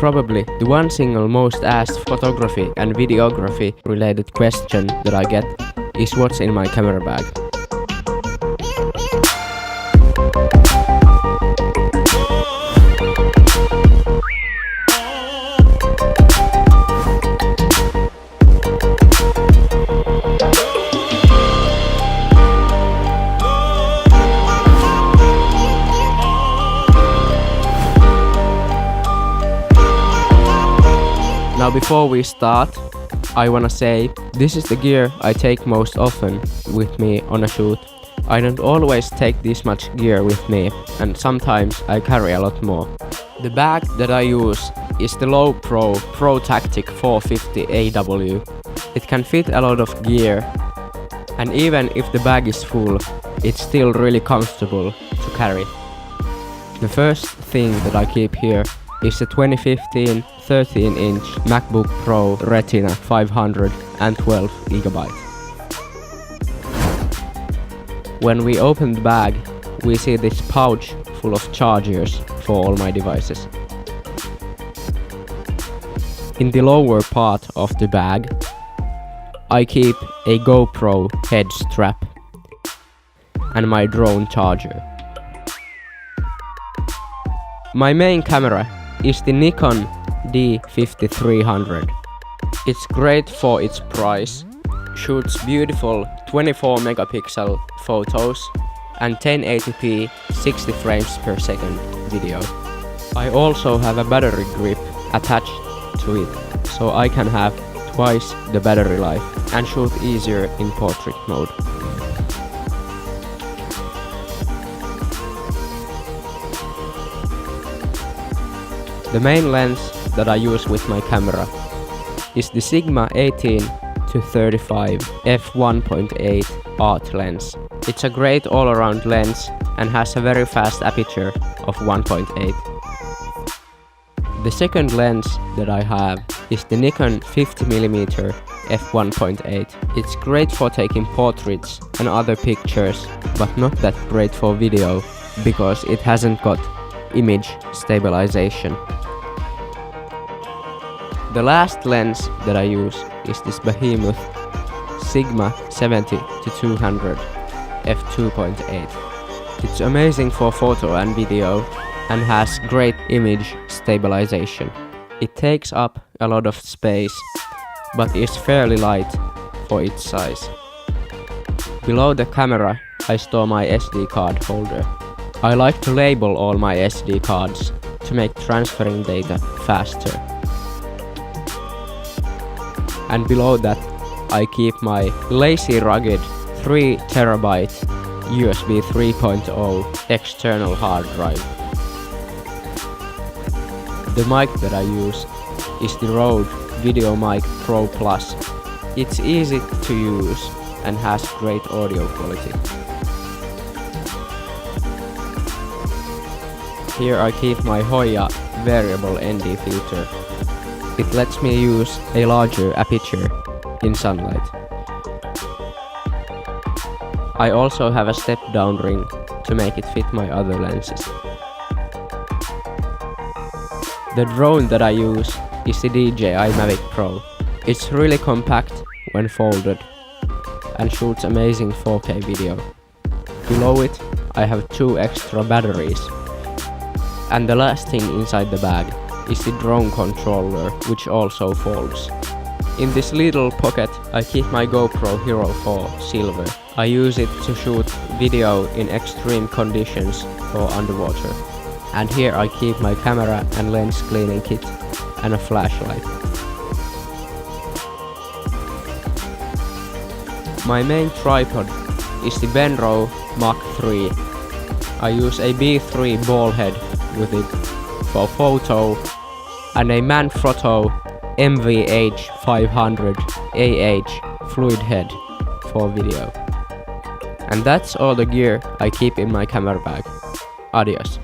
Probably the one single most asked photography and videography related question that I get is what's in my camera bag. Now before we start, I wanna say this is the gear I take most often with me on a shoot. I don't always take this much gear with me, and sometimes I carry a lot more. The bag that I use is the Low Pro Tactic 450 AW. It can fit a lot of gear, and even if the bag is full, it's still really comfortable to carry. The first thing that I keep here is the 2015 13-inch MacBook Pro Retina 512GB. When we open the bag, we see this pouch full of chargers for all my devices. In the lower part of the bag, I keep a GoPro head strap and my drone charger. My main camera is the Nikon D5300. It's great for its price, shoots beautiful 24 megapixel photos and 1080p 60 frames per second video. I also have a battery grip attached to it, so I can have twice the battery life and shoot easier in portrait mode. The main lens that I use with my camera is the Sigma 18-35 f1.8 art lens. It's a great all-around lens and has a very fast aperture of 1.8. The second lens that I have is the Nikon 50mm f1.8. It's great for taking portraits and other pictures, but not that great for video because it hasn't got image stabilization. The last lens that I use is this behemoth Sigma 70-200 f2.8. It's amazing for photo and video and has great image stabilization. It takes up a lot of space, but is fairly light for its size. Below the camera, I store my SD card holder. I like to label all my SD cards to make transferring data faster. And below that, I keep my lazy rugged 3TB USB 3.0 external hard drive. The mic that I use is the Rode VideoMic Pro Plus. It's easy to use and has great audio quality. Here I keep my Hoya variable ND filter. It lets me use a larger aperture in sunlight. I also have a step-down ring to make it fit my other lenses. The drone that I use is the DJI Mavic Pro. It's really compact when folded and shoots amazing 4K video. Below it, I have 2 extra batteries. And the last thing inside the bag is the drone controller, which also folds. In this little pocket, I keep my GoPro Hero 4 Silver. I use it to shoot video in extreme conditions or underwater. And here I keep my camera and lens cleaning kit and a flashlight. My main tripod is the Benro Mark III. I use a B3 ball head with it for photo and a Manfrotto MVH500 AH fluid head for video. And that's all the gear I keep in my camera bag. Adios.